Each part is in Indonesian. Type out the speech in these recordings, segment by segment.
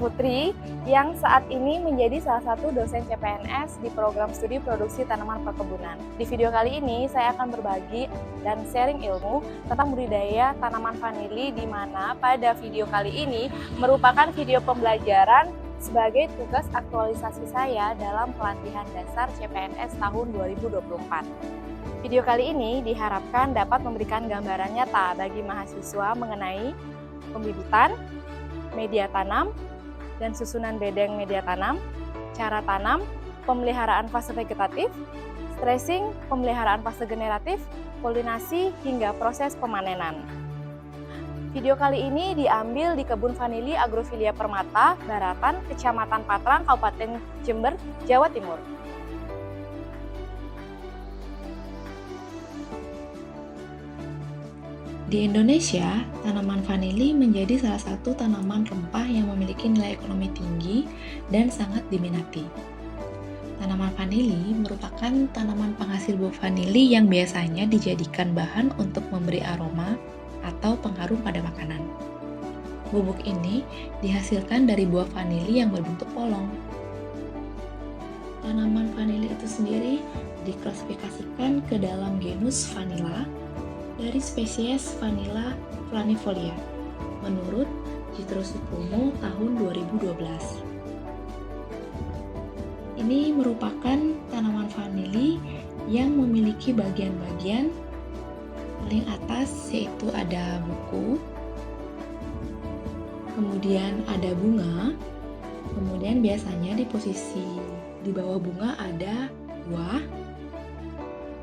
Putri yang saat ini menjadi salah satu dosen CPNS di program studi produksi tanaman perkebunan. Di video kali ini saya akan berbagi dan sharing ilmu tentang budidaya tanaman vanili, di mana pada video kali ini merupakan video pembelajaran sebagai tugas aktualisasi saya dalam pelatihan dasar CPNS tahun 2024. Video kali ini diharapkan dapat memberikan gambaran nyata bagi mahasiswa mengenai pembibitan, media tanam, dan susunan bedeng media tanam, cara tanam, pemeliharaan fase vegetatif, stressing, pemeliharaan fase generatif, polinasi, hingga proses pemanenan. Video kali ini diambil di kebun vanili Agrofilia Permata, Baratan, Kecamatan Patrang, Kabupaten Jember, Jawa Timur. Di Indonesia, tanaman vanili menjadi salah satu tanaman rempah yang memiliki nilai ekonomi tinggi dan sangat diminati. Tanaman vanili merupakan tanaman penghasil buah vanili yang biasanya dijadikan bahan untuk memberi aroma atau pengharum pada makanan. Bubuk ini dihasilkan dari buah vanili yang berbentuk polong. Tanaman vanili itu sendiri diklasifikasikan ke dalam genus Vanilla dari spesies Vanilla flanifolia menurut Jitro Supomo tahun 2012. Ini merupakan tanaman vanili yang memiliki bagian-bagian paling atas, yaitu ada buku, kemudian ada bunga, kemudian biasanya di posisi di bawah bunga ada buah,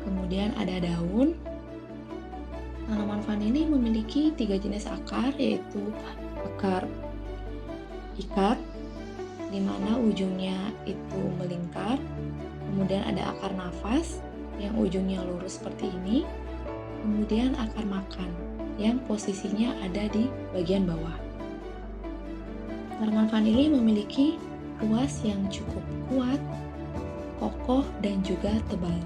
kemudian ada daun. Tanaman vanili memiliki 3 jenis akar, yaitu akar ikat, di mana ujungnya itu melingkar, kemudian ada akar nafas, yang ujungnya lurus seperti ini, kemudian akar makan, yang posisinya ada di bagian bawah. Tanaman vanili memiliki ruas yang cukup kuat, kokoh, dan juga tebal.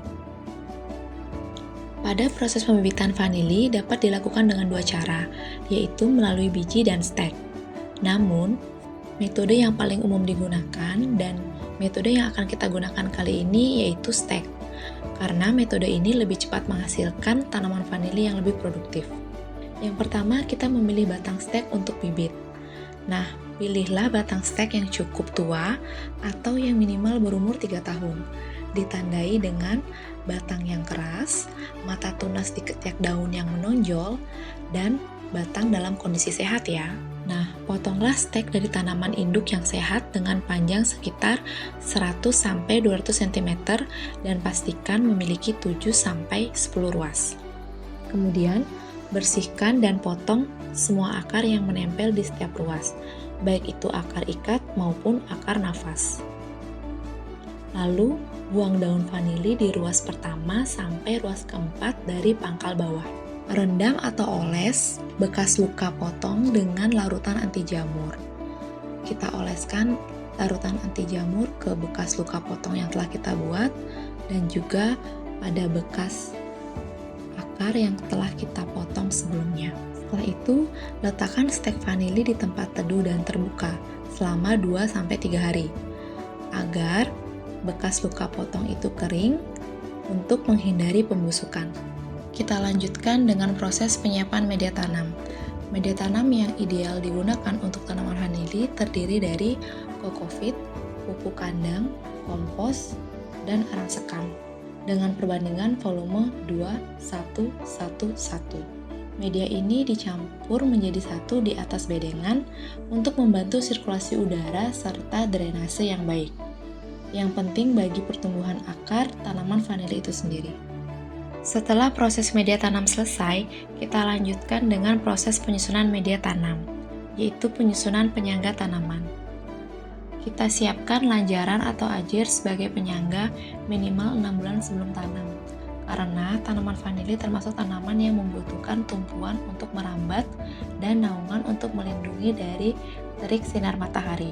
Pada proses pembibitan vanili dapat dilakukan dengan 2 cara, yaitu melalui biji dan stek. Namun, metode yang paling umum digunakan dan metode yang akan kita gunakan kali ini yaitu stek, karena metode ini lebih cepat menghasilkan tanaman vanili yang lebih produktif. Yang pertama, kita memilih batang stek untuk bibit. Nah, pilihlah batang stek yang cukup tua atau yang minimal berumur 3 tahun, ditandai dengan batang yang keras, mata tunas di ketiak daun yang menonjol, dan batang dalam kondisi sehat ya. Nah, potonglah stek dari tanaman induk yang sehat dengan panjang sekitar 100-200 cm dan pastikan memiliki 7-10 ruas. Kemudian, bersihkan dan potong semua akar yang menempel di setiap ruas, baik itu akar ikat maupun akar nafas. Lalu, buang daun vanili di ruas pertama sampai ruas keempat dari pangkal bawah. Rendam atau oles bekas luka potong dengan larutan anti jamur. Kita oleskan larutan anti jamur ke bekas luka potong yang telah kita buat dan juga pada bekas akar yang telah kita potong sebelumnya. Setelah itu, letakkan stek vanili di tempat teduh dan terbuka selama 2-3 hari agar bekas luka potong itu kering untuk menghindari pembusukan. Kita lanjutkan dengan proses penyiapan media tanam. Media tanam yang ideal digunakan untuk tanaman vanili terdiri dari kokopit, pupuk kandang, kompos, dan arang sekam dengan perbandingan volume 2:1:1:1. Media ini dicampur menjadi satu di atas bedengan untuk membantu sirkulasi udara serta drainase yang baik, yang penting bagi pertumbuhan akar tanaman vanili itu sendiri. Setelah proses media tanam selesai, kita lanjutkan dengan proses penyusunan media tanam, yaitu penyusunan penyangga tanaman. Kita siapkan lanjaran atau ajir sebagai penyangga minimal 6 bulan sebelum tanam, karena tanaman vanili termasuk tanaman yang membutuhkan tumpuan untuk merambat dan naungan untuk melindungi dari terik sinar matahari.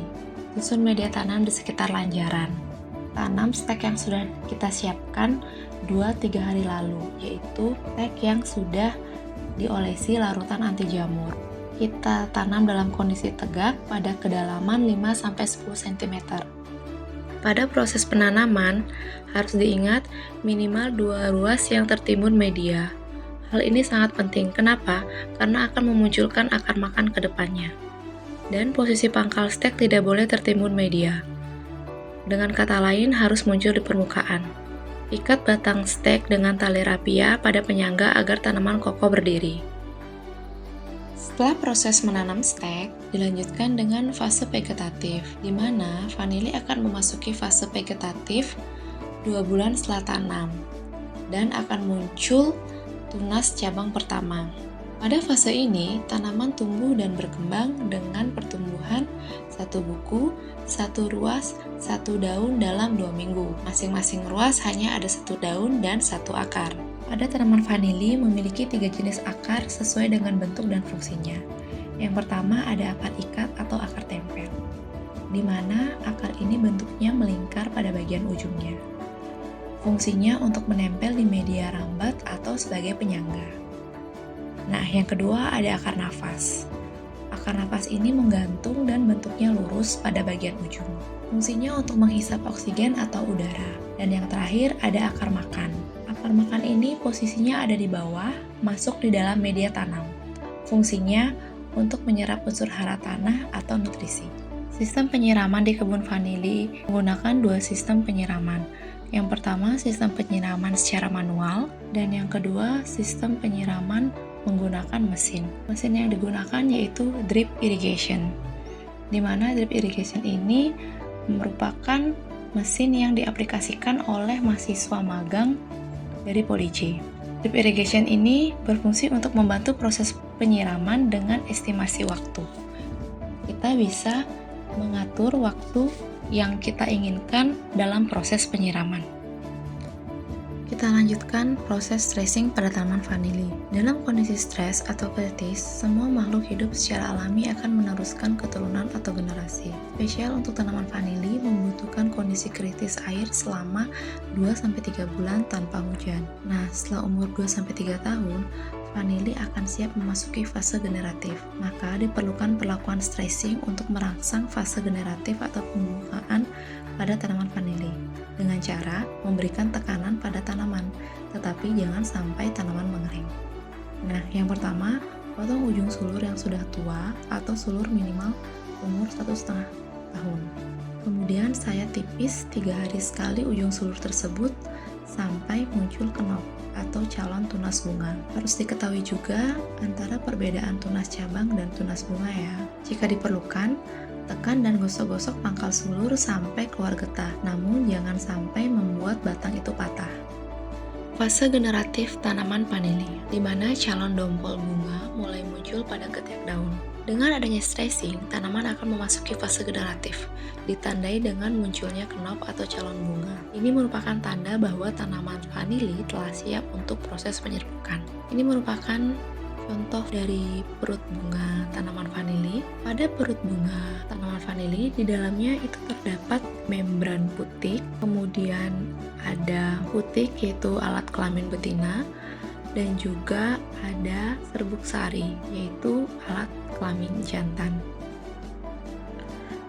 Susun media tanam di sekitar lanjaran. Tanam stek yang sudah kita siapkan 2-3 hari lalu, yaitu stek yang sudah diolesi larutan anti jamur. kita tanam dalam kondisi tegak pada kedalaman 5-10 cm. Pada proses penanaman, harus diingat minimal 2 ruas yang tertimbun media. Hal ini sangat penting. Kenapa? Karena akan memunculkan akar makan ke depannya. Dan posisi pangkal stek tidak boleh tertimbun media. Dengan kata lain, harus muncul di permukaan. Ikat batang stek dengan tali rapia pada penyangga agar tanaman kokoh berdiri. Setelah proses menanam stek, dilanjutkan dengan fase vegetatif, di mana vanili akan memasuki fase vegetatif 2 bulan setelah tanam, dan akan muncul tunas cabang pertama. Pada fase ini, tanaman tumbuh dan berkembang dengan pertumbuhan 1 buku, 1 ruas, 1 daun dalam 2 minggu. Masing-masing ruas hanya ada 1 daun dan 1 akar. Pada tanaman vanili memiliki 3 jenis akar sesuai dengan bentuk dan fungsinya. Yang pertama ada akar ikat atau akar tempel, di mana akar ini bentuknya melingkar pada bagian ujungnya. Fungsinya untuk menempel di media rambat atau sebagai penyangga. Nah, yang kedua ada akar nafas. Akar nafas ini menggantung dan bentuknya lurus pada bagian ujung. Fungsinya untuk menghisap oksigen atau udara. Dan yang terakhir ada akar makan. Akar makan ini posisinya ada di bawah, masuk di dalam media tanam. Fungsinya untuk menyerap unsur hara tanah atau nutrisi. Sistem penyiraman di kebun vanili menggunakan 2 sistem penyiraman. Yang pertama, sistem penyiraman secara manual, dan yang kedua, sistem penyiraman menggunakan mesin. Mesin yang digunakan yaitu drip irrigation, di mana drip irrigation ini merupakan mesin yang diaplikasikan oleh mahasiswa magang dari Polij. Drip irrigation ini berfungsi untuk membantu proses penyiraman dengan estimasi waktu. Kita bisa mengatur waktu yang kita inginkan dalam proses penyiraman. Kita lanjutkan proses stressing pada tanaman vanili. Dalam kondisi stres atau kritis, semua makhluk hidup secara alami akan meneruskan keturunan atau generasi. Spesial untuk tanaman vanili membutuhkan kondisi kritis air selama 2-3 bulan tanpa hujan. Nah, setelah umur 2-3 tahun, vanili akan siap memasuki fase generatif. Maka diperlukan perlakuan stressing untuk merangsang fase generatif atau pembukaan pada tanaman vanili dengan cara memberikan tekanan pada tanaman, tetapi jangan sampai tanaman mengering. Nah, yang pertama, potong ujung sulur yang sudah tua atau sulur minimal umur 1,5 tahun. Kemudian sayat tipis 3 hari sekali ujung sulur tersebut sampai muncul kenop atau calon tunas bunga. Harus diketahui juga antara perbedaan tunas cabang dan tunas bunga ya. Jika diperlukan, tekan dan gosok-gosok pangkal sulur sampai keluar getah, namun jangan sampai membuat batang itu patah. Fase generatif tanaman vanili, di mana calon dompol bunga mulai muncul pada ketiak daun. Dengan adanya stressing, tanaman akan memasuki fase generatif, ditandai dengan munculnya kenop atau calon bunga. Ini merupakan tanda bahwa tanaman vanili telah siap untuk proses penyerbukan. Ini merupakan contoh dari perut bunga tanaman vanili. Pada perut bunga tanaman vanili, di dalamnya itu terdapat membran putik, kemudian ada putik yaitu alat kelamin betina, dan juga ada serbuk sari yaitu alat kelamin jantan.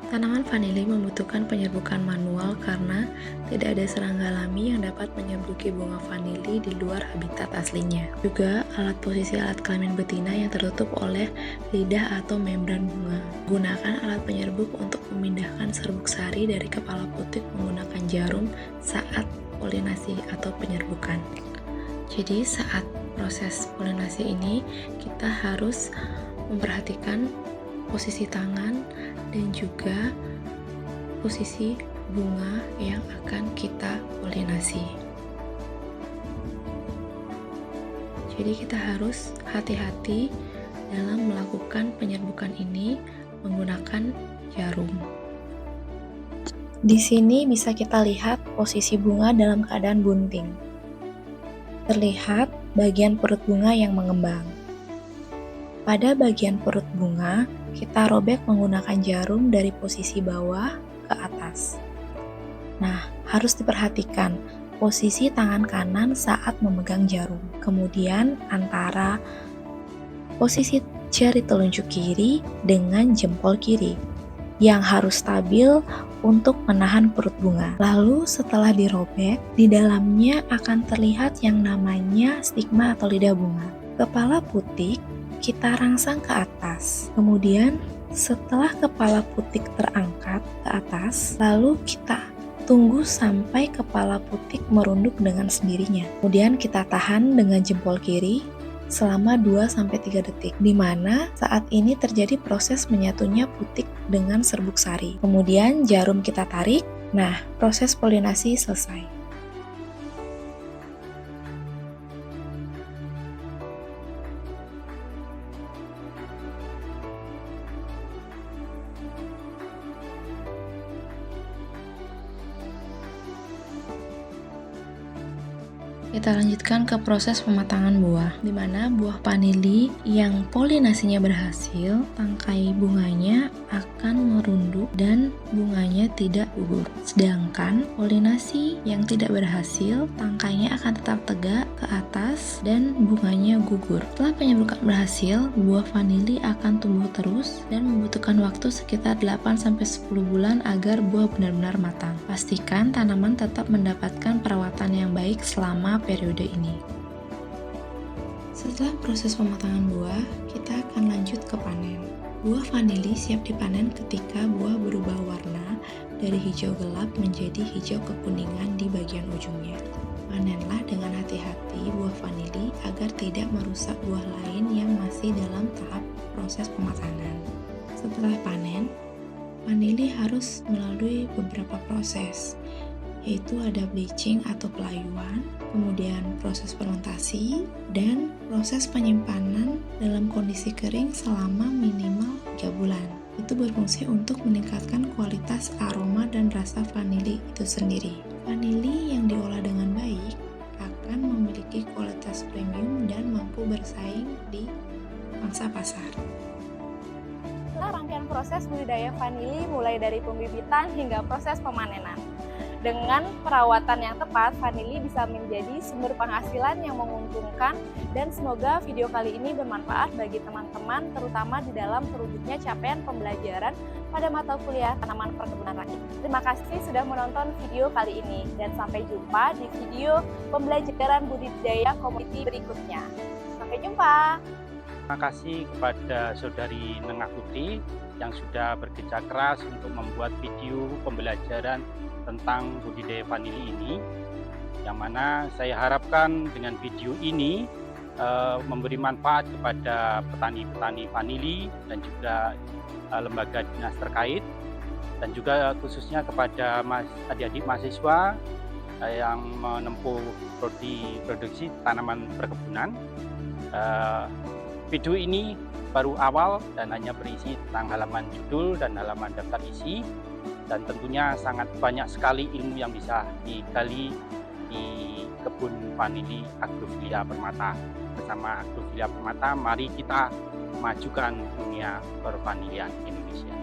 Tanaman vanili membutuhkan penyerbukan manual karena tidak ada serangga alami yang dapat menyerbuki bunga vanili di luar habitat aslinya. Juga posisi alat kelamin betina yang tertutup oleh lidah atau membran bunga. Gunakan alat penyerbuk untuk memindahkan serbuk sari dari kepala putik menggunakan jarum saat polinasi atau penyerbukan. Jadi saat proses polinasi ini kita harus memperhatikan posisi tangan dan juga posisi bunga yang akan kita polinasi. Jadi kita harus hati-hati dalam melakukan penyerbukan ini menggunakan jarum. Di sini bisa kita lihat posisi bunga dalam keadaan bunting. Terlihat bagian perut bunga yang mengembang. Pada bagian perut bunga, kita robek menggunakan jarum dari posisi bawah ke atas. Nah, harus diperhatikan posisi tangan kanan saat memegang jarum. Kemudian antara posisi jari telunjuk kiri dengan jempol kiri yang harus stabil untuk menahan perut bunga. Lalu setelah dirobek, di dalamnya akan terlihat yang namanya stigma atau lidah bunga. Kepala putik kita rangsang ke atas. Kemudian setelah kepala putik terangkat ke atas, lalu kita tunggu sampai kepala putik merunduk dengan sendirinya. Kemudian kita tahan dengan jempol kiri selama 2-3 detik, di mana saat ini terjadi proses menyatunya putik dengan serbuk sari. Kemudian jarum kita tarik, nah proses polinasi selesai. Kita lanjutkan ke proses pematangan buah, di mana buah vanili yang polinasinya berhasil, tangkai bunganya akan merunduk dan bunganya tidak gugur. Sedangkan polinasi yang tidak berhasil, tangkainya akan tetap tegak ke atas dan bunganya gugur. Setelah penyerbukan berhasil, buah vanili akan tumbuh terus dan membutuhkan waktu sekitar 8-10 bulan agar buah benar-benar matang. Pastikan tanaman tetap mendapatkan perawatan yang baik selama periode ini. Setelah proses pematangan buah, kita akan lanjut ke panen. Buah vanili siap dipanen ketika buah berubah warna dari hijau gelap menjadi hijau kekuningan di bagian ujungnya. Panenlah dengan hati-hati buah vanili agar tidak merusak buah lain yang masih dalam tahap proses pematangan. Setelah panen, vanili harus melalui beberapa proses, yaitu ada bleaching atau pelayuan, kemudian proses fermentasi, dan proses penyimpanan dalam kondisi kering selama minimal 3 bulan. Itu berfungsi untuk meningkatkan kualitas aroma dan rasa vanili itu sendiri. Vanili yang diolah dengan baik akan memiliki kualitas premium dan mampu bersaing di pangsa pasar. Rangkaian proses budidaya vanili mulai dari pembibitan hingga proses pemanenan. Dengan perawatan yang tepat, vanili bisa menjadi sumber penghasilan yang menguntungkan, dan semoga video kali ini bermanfaat bagi teman-teman, terutama di dalam terwujudnya capaian pembelajaran pada mata kuliah tanaman perkebunan rakyat. Terima kasih sudah menonton video kali ini, dan sampai jumpa di video pembelajaran budidaya komoditi berikutnya. Sampai jumpa! Terima kasih kepada Saudari Nengah Putri yang sudah bekerja keras untuk membuat video pembelajaran tentang budidaya vanili ini, yang mana saya harapkan dengan video ini memberi manfaat kepada petani-petani vanili dan juga lembaga dinas terkait, dan juga khususnya kepada adik-adik mahasiswa yang menempuh produksi tanaman perkebunan. Video ini baru awal dan hanya berisi tentang halaman judul dan halaman daftar isi, dan tentunya sangat banyak sekali ilmu yang bisa digali di kebun vanili Agrofilia Permata. Bersama Agrofilia Permata, mari kita majukan dunia pervanilian Indonesia.